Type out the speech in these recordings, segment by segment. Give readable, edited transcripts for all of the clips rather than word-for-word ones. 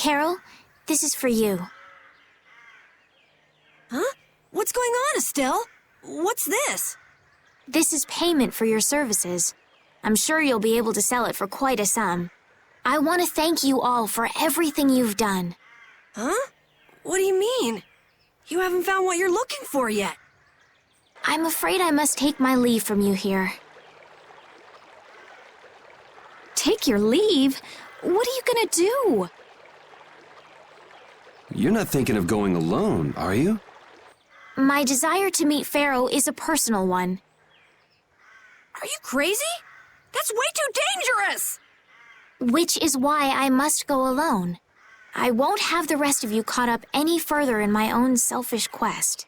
Carol, this is for you. Huh? What's going on, Estelle? What's this? This is payment for your services. I'm sure you'll be able to sell it for quite a sum. I want to thank you all for everything you've done. Huh? What do you mean? You haven't found what you're looking for yet. I'm afraid I must take my leave from you here. Take your leave? What are you gonna do? You're not thinking of going alone, are you? My desire to meet Pharaoh is a personal one. Are you crazy? That's way too dangerous! Which is why I must go alone. I won't have the rest of you caught up any further in my own selfish quest.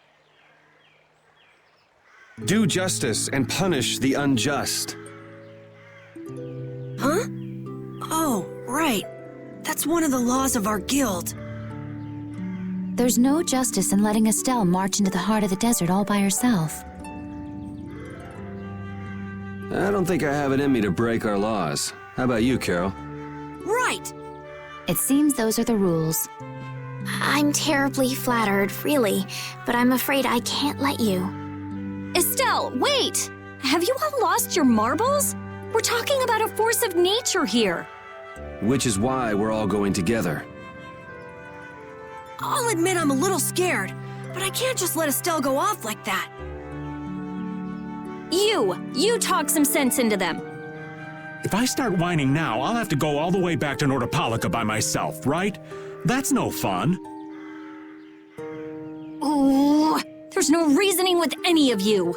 Do justice and punish the unjust. Huh? Oh, right. That's one of the laws of our guild. There's no justice in letting Estelle march into the heart of the desert all by herself. I don't think I have it in me to break our laws. How about you, Carol? Right! It seems those are the rules. I'm terribly flattered, really, but I'm afraid I can't let you. Estelle, wait! Have you all lost your marbles? We're talking about a force of nature here. Which is why we're all going together. I'll admit I'm a little scared, but I can't just let Estelle go off like that. You talk some sense into them. If I start whining now, I'll have to go all the way back to Nordopolica by myself, right? That's no fun. Ooh, there's no reasoning with any of you.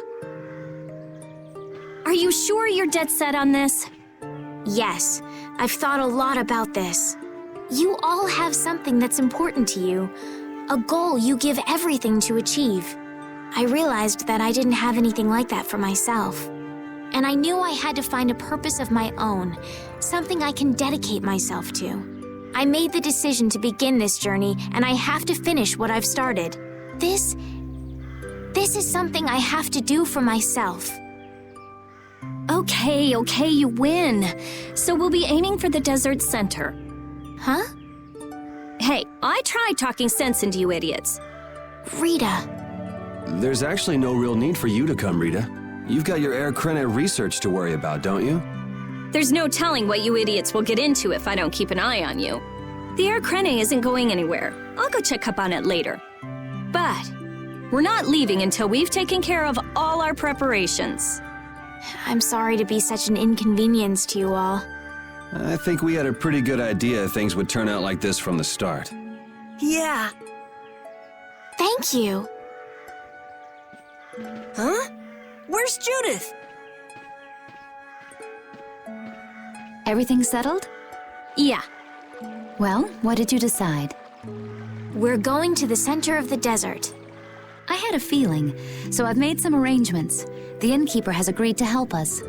Are you sure you're dead set on this? Yes, I've thought a lot about this. You all have something that's important to you, a goal you give everything to achieve. I realized that I didn't have anything like that for myself. And I knew I had to find a purpose of my own, something I can dedicate myself to. I made the decision to begin this journey, and I have to finish what I've started. This is something I have to do for myself. Okay, you win. So we'll be aiming for the desert center. Huh? Hey, I tried talking sense into you idiots. Rita. There's actually no real need for you to come, Rita. You've got your Air Krene research to worry about, don't you? There's no telling what you idiots will get into if I don't keep an eye on you. The Air Krene isn't going anywhere. I'll go check up on it later. But we're not leaving until we've taken care of all our preparations. I'm sorry to be such an inconvenience to you all. I think we had a pretty good idea things would turn out like this from the start. Yeah. Thank you. Huh? Where's Judith? Everything settled? Yeah. Well, what did you decide? We're going to the center of the desert. I had a feeling, so I've made some arrangements. The innkeeper has agreed to help us.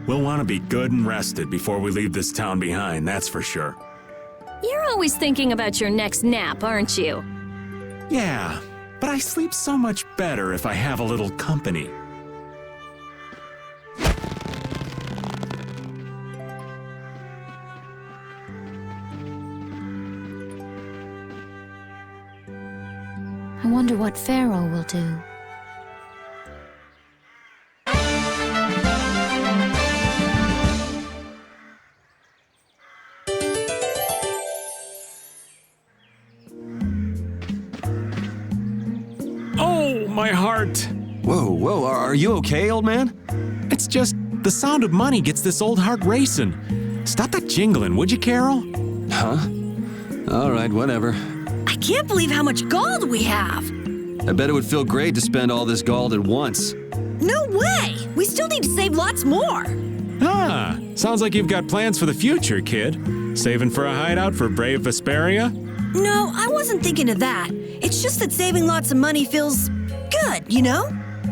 We'll want to be good and rested before we leave this town behind, that's for sure. You're always thinking about your next nap, aren't you? Yeah, but I sleep so much better if I have a little company. I wonder what Pharaoh will do. Oh, my heart! Whoa, are you okay, old man? It's just the sound of money gets this old heart racing. Stop that jingling, would you, Carol? Huh? All right, whatever. I can't believe how much gold we have. I bet it would feel great to spend all this gold at once. No way! We still need to save lots more. Ah, sounds like you've got plans for the future, kid. Saving for a hideout for brave Vesperia? No, I wasn't thinking of that. It's just that saving lots of money feels good, you know?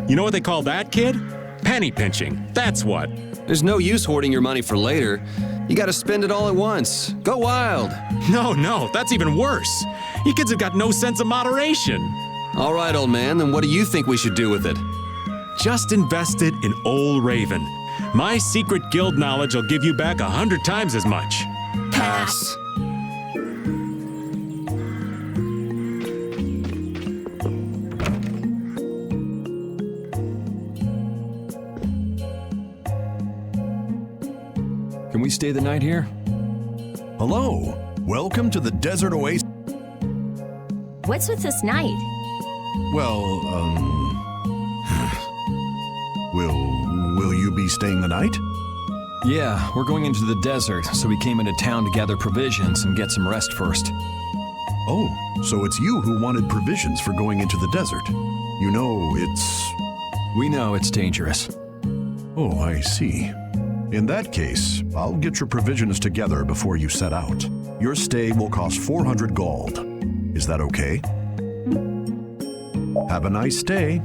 You know what they call that, kid? Penny pinching, that's what. There's no use hoarding your money for later. You gotta spend it all at once. Go wild. No, that's even worse. You kids have got no sense of moderation. All right, old man, then what do you think we should do with it? Just invest it in Old Raven. My secret guild knowledge will give you back 100 times as much. Pass. stay the night here? Hello. Welcome to the Desert Oasis. What's with this night? Well, will you be staying the night? Yeah, we're going into the desert, so we came into town to gather provisions and get some rest first. Oh, so it's you who wanted provisions for going into the desert. You know, We know it's dangerous. Oh, I see. In that case, I'll get your provisions together before you set out. Your stay will cost 400 gold. Is that okay? Have a nice stay.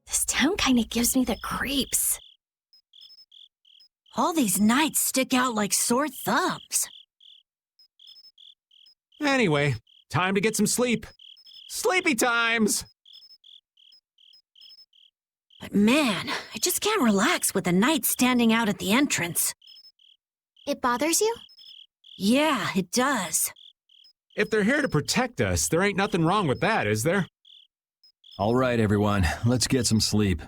This town kind of gives me the creeps. All these nights stick out like sore thumbs. Anyway, time to get some sleep. Sleepy times! But man, I just can't relax with the night standing out at the entrance. It bothers you? Yeah, it does. If they're here to protect us, there ain't nothing wrong with that, is there? All right, everyone, let's get some sleep.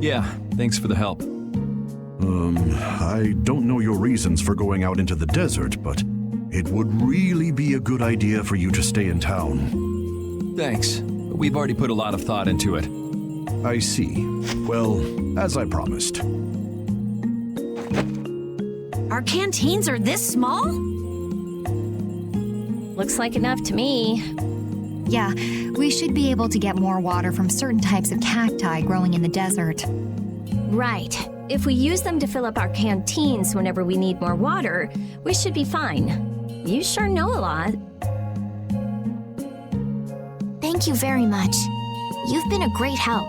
Yeah, thanks for the help. I don't know your reasons for going out into the desert, but it would really be a good idea for you to stay in town. Thanks. We've already put a lot of thought into it. I see. Well, as I promised. Our canteens are this small? Looks like enough to me. Yeah, we should be able to get more water from certain types of cacti growing in the desert. Right. If we use them to fill up our canteens whenever we need more water, we should be fine. You sure know a lot. Thank you very much. You've been a great help.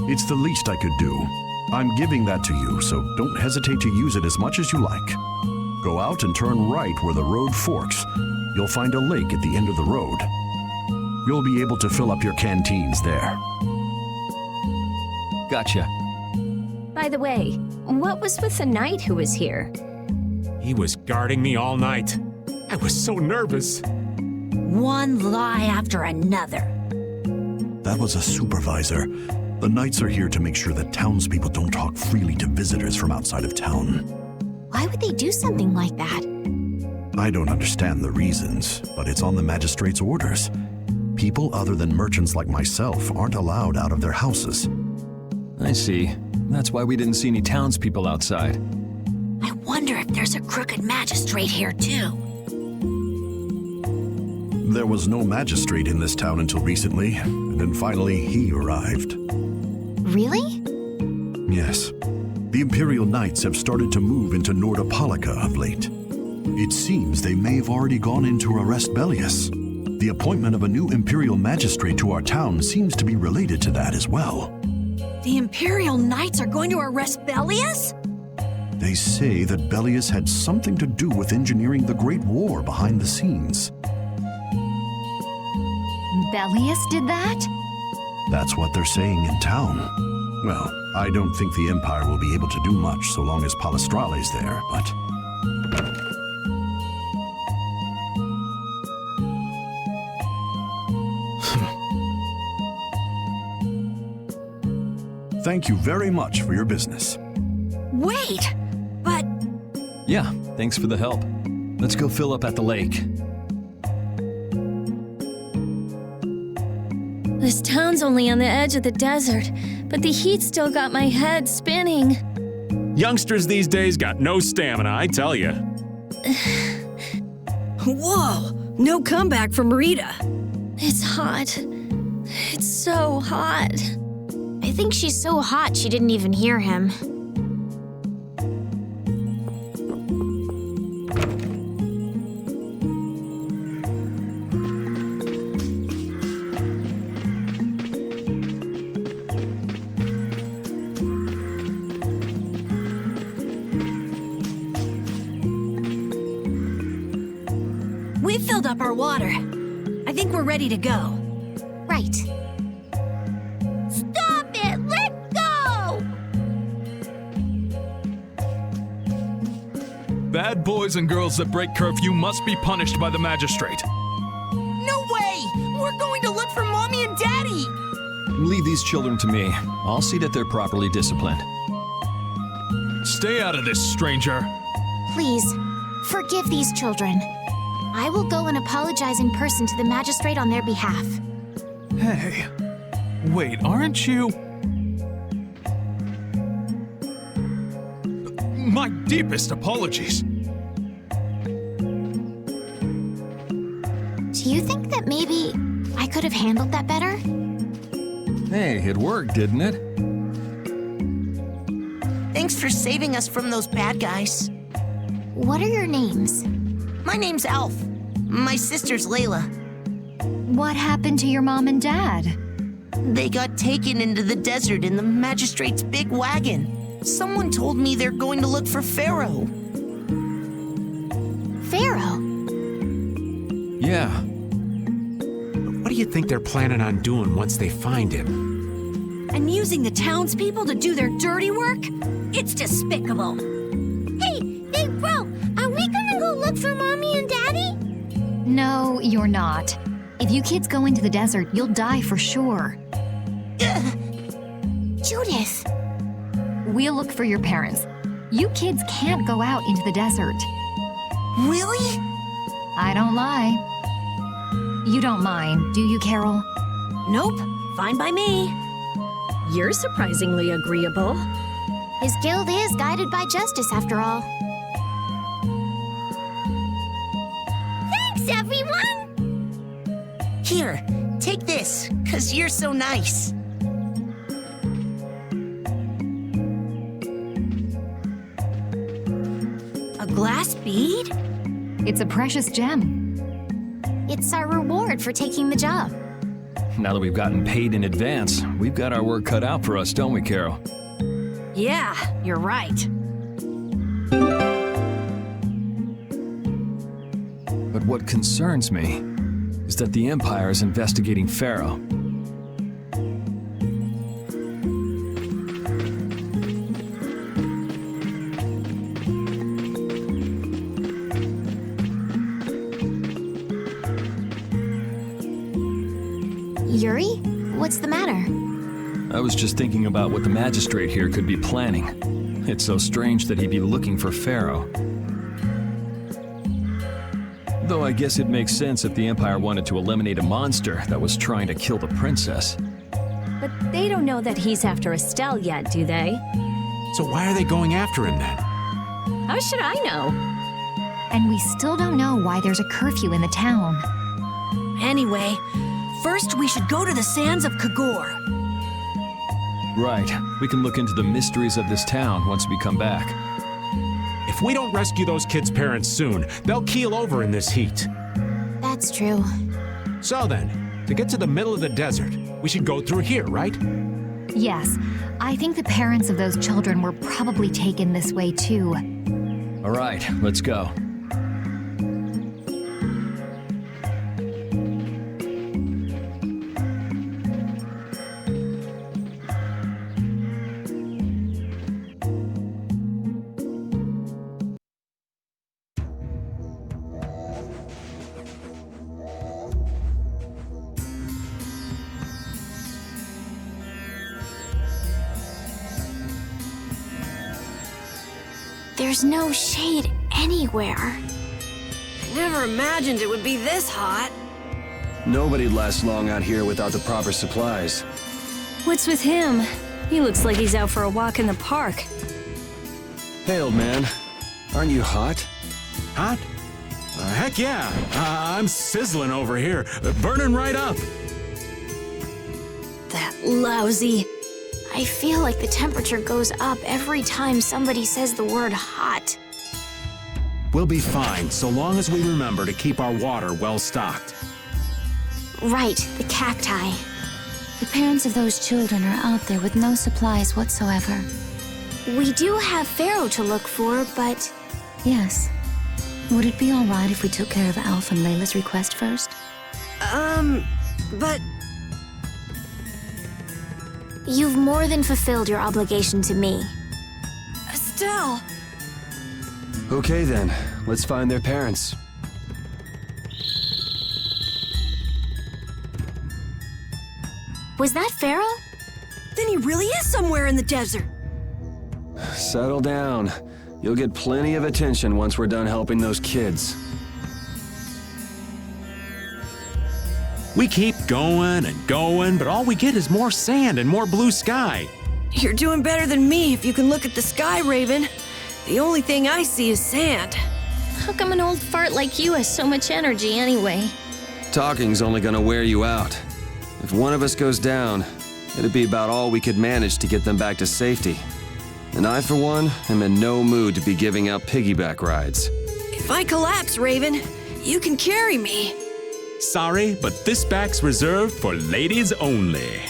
It's the least I could do. I'm giving that to you, so don't hesitate to use it as much as you like. Go out and turn right where the road forks. You'll find a lake at the end of the road. You'll be able to fill up your canteens there. Gotcha. By the way, what was with the knight who was here? He was guarding me all night. I was so nervous. One lie after another. That was a supervisor. The knights are here to make sure that townspeople don't talk freely to visitors from outside of town. Why would they do something like that? I don't understand the reasons, but it's on the magistrate's orders. People other than merchants like myself aren't allowed out of their houses. I see. That's why we didn't see any townspeople outside. I wonder if there's a crooked magistrate here too. There was no magistrate in this town until recently, and then finally he arrived. Really? Yes. The Imperial Knights have started to move into Nordopolica of late. It seems they may have already gone in to arrest Bellius. The appointment of a new Imperial Magistrate to our town seems to be related to that as well. The Imperial Knights are going to arrest Bellius? They say that Bellius had something to do with engineering the Great War behind the scenes. Bellius did that? That's what they're saying in town. Well, I don't think the Empire will be able to do much so long as Palestrale's there, but... Thank you very much for your business. Wait, but Yeah, thanks for the help. Let's go fill up at the lake. This town's only on the edge of the desert, but the heat still got my head spinning. Youngsters these days got no stamina, I tell you. whoa, no comeback from Rita. It's hot. It's so hot. I think she's so hot she didn't even hear him. We filled up our water. I think we're ready to go. Right. Stop it! Let go! Bad boys and girls that break curfew must be punished by the magistrate. No way! We're going to look for Mommy and Daddy! Leave these children to me. I'll see that they're properly disciplined. Stay out of this, stranger. Please, forgive these children. I will go and apologize in person to the magistrate on their behalf. Hey, wait, aren't you? My deepest apologies. Do you think that maybe I could have handled that better? Hey, it worked, didn't it? Thanks for saving us from those bad guys. What are your names? My name's Alf. My sister's Layla. What happened to your mom and dad? They got taken into the desert in the magistrate's big wagon. Someone told me they're going to look for Pharaoh. Pharaoh? Yeah. What do you think they're planning on doing once they find him? And using the townspeople to do their dirty work? It's despicable. Hey, Big Bro, are we gonna go look for Mommy and Daddy? No, you're not. If you kids go into the desert, you'll die for sure. Judith. We'll look for your parents. You kids can't go out into the desert. Really? I don't lie. You don't mind, do you, Carol? Nope. Fine by me. You're surprisingly agreeable. His guild is guided by justice, after all. Thanks, everyone! Here, take this, 'cause you're so nice. A glass bead? It's a precious gem. It's our reward for taking the job. Now that we've gotten paid in advance, we've got our work cut out for us, don't we, Carol? Yeah, you're right. But what concerns me is that the Empire is investigating Pharaoh. Yuri? What's the matter? I was just thinking about what the magistrate here could be planning. It's so strange that he'd be looking for Pharaoh. Though I guess it makes sense if the Empire wanted to eliminate a monster that was trying to kill the princess. But they don't know that he's after Estelle yet, do they? So why are they going after him then? How should I know? And we still don't know why there's a curfew in the town. Anyway, first we should go to the sands of KOGORH. Right. We can look into the mysteries of this town once we come back. If we don't rescue those kids' parents soon, they'll keel over in this heat. That's true. So then, to get to the middle of the desert, we should go through here, right? Yes, I think the parents of those children were probably taken this way too. All right, let's go. There's no shade anywhere. Never imagined it would be this hot. Nobody'd last long out here without the proper supplies. What's with him? He looks like he's out for a walk in the park. Hey, old man. Aren't you hot? Hot? Heck yeah! I'm sizzling over here, burning right up. That lousy. I feel like the temperature goes up every time somebody says the word hot. We'll be fine, so long as we remember to keep our water well stocked. Right, the cacti. The parents of those children are out there with no supplies whatsoever. We do have Pharaoh to look for, but Yes. Would it be all right if we took care of Alf and Layla's request first? But you've more than fulfilled your obligation to me. Estelle, Okay then, let's find their parents. Was that Pharaoh? Then he really is somewhere in the desert. Settle down. You'll get plenty of attention once we're done helping those kids. We keep going and going, but all we get is more sand and more blue sky. You're doing better than me if you can look at the sky, Raven. The only thing I see is sand. How come an old fart like you has so much energy anyway? Talking's only gonna wear you out. If one of us goes down, it'd be about all we could manage to get them back to safety. And I, for one, am in no mood to be giving out piggyback rides. If I collapse, Raven, you can carry me. Sorry, but this back's reserved for ladies only.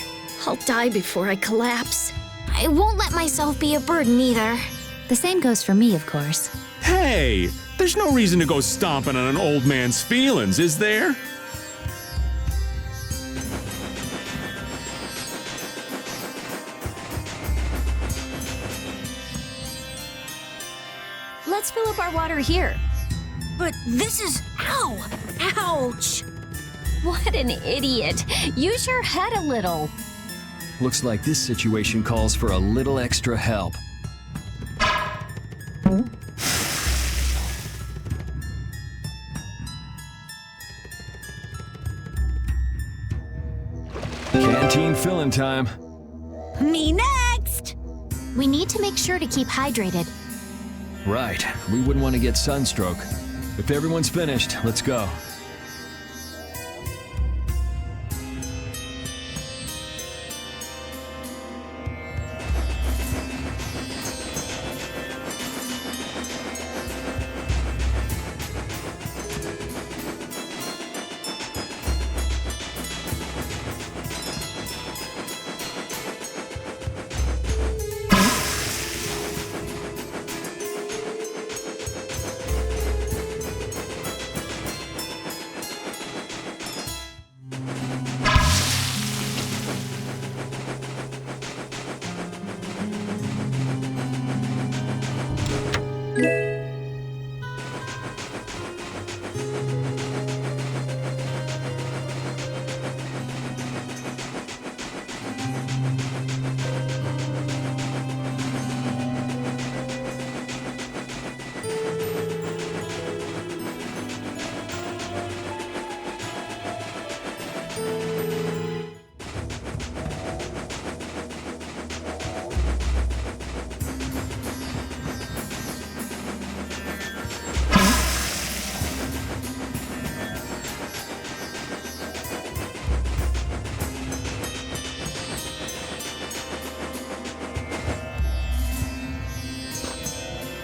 I'll die before I collapse. I won't let myself be a burden either. The same goes for me, of course. Hey, there's no reason to go stomping on an old man's feelings, is there? Let's fill up our water here. But this is... Ow! Ouch! What an idiot. Use your head a little. Looks like this situation calls for a little extra help. Canteen filling time. Me next! We need to make sure to keep hydrated. Right, we wouldn't want to get sunstroke. If everyone's finished, let's go.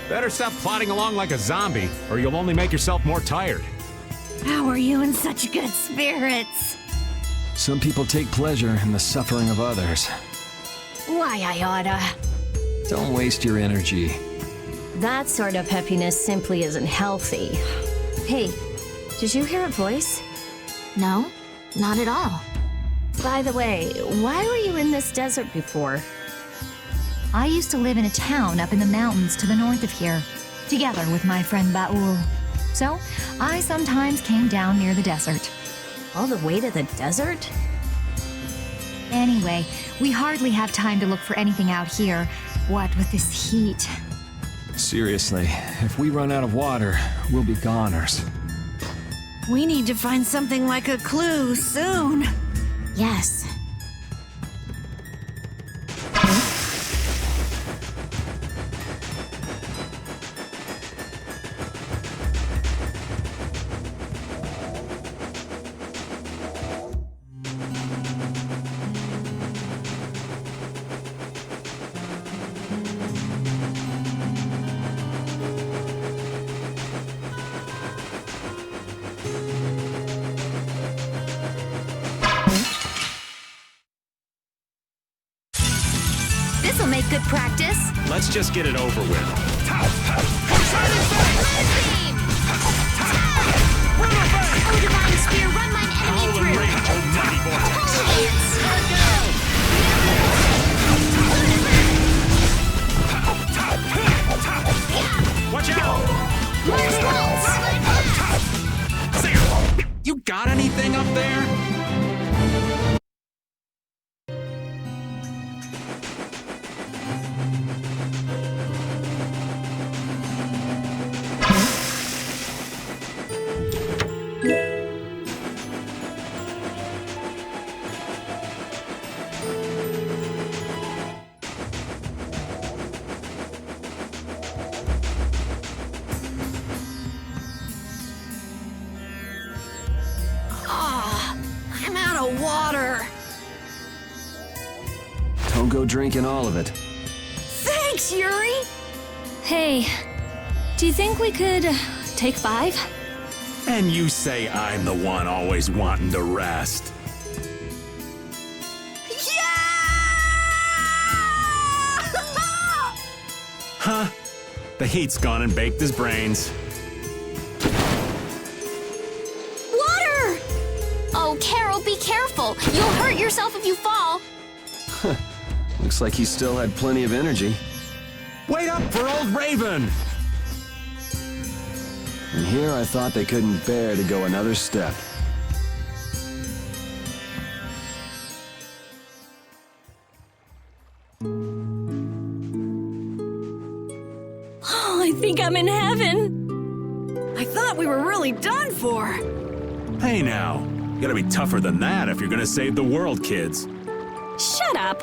Better stop plodding along like a zombie, or you'll only make yourself more tired. How are you in such good spirits? Some people take pleasure in the suffering of others. Why, I oughta. Don't waste your energy. That sort of happiness simply isn't healthy. Hey, did you hear a voice? No, not at all. By the way, why were you in this desert before? I used to live in a town up in the mountains to the north of here, together with my friend Baul. So, I sometimes came down near the desert. All the way to the desert? Anyway, we hardly have time to look for anything out here, what with this heat. Seriously, if we run out of water, we'll be goners. We need to find something like a clue soon. Yes. This'll make good practice. Let's just get it over with. Oh, divine spear, run mine enemy through! Holy Watch out! You got anything up there? I'm out of water. Don't go drinking all of it. Thanks, Yuri. Hey, do you think we could take 5? And you say I'm the one always wanting to rest. Huh? The heat's gone and baked his brains. Water! Oh, Carol, be careful. You'll hurt yourself if you fall. Looks like he still had plenty of energy. Wait up for old Raven! And here I thought they couldn't bear to go another step. Oh, I think I'm in heaven. I thought we were really done for. Hey now, you gotta be tougher than that if you're gonna save the world, kids. Shut up.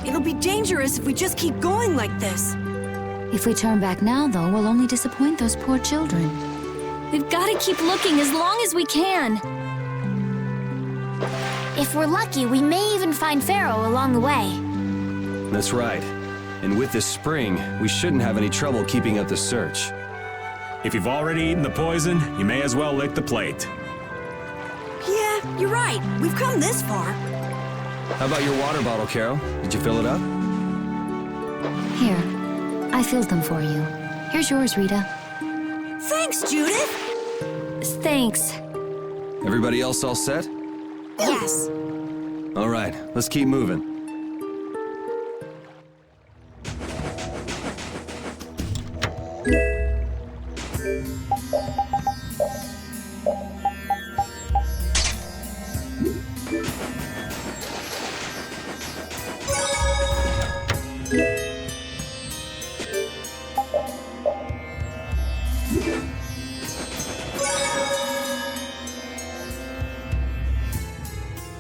It'll be dangerous if we just keep going like this. If we turn back now, though, we'll only disappoint those poor children. We've got to keep looking as long as we can. If we're lucky, we may even find Pharaoh along the way. That's right. And with this spring, we shouldn't have any trouble keeping up the search. If you've already eaten the poison, you may as well lick the plate. Yeah, you're right. We've come this far. How about your water bottle, Carol? Did you fill it up? Here, I filled them for you. Here's yours, Rita. Thanks, Judith. Thanks. Everybody else all set? Yes. All right, let's keep moving.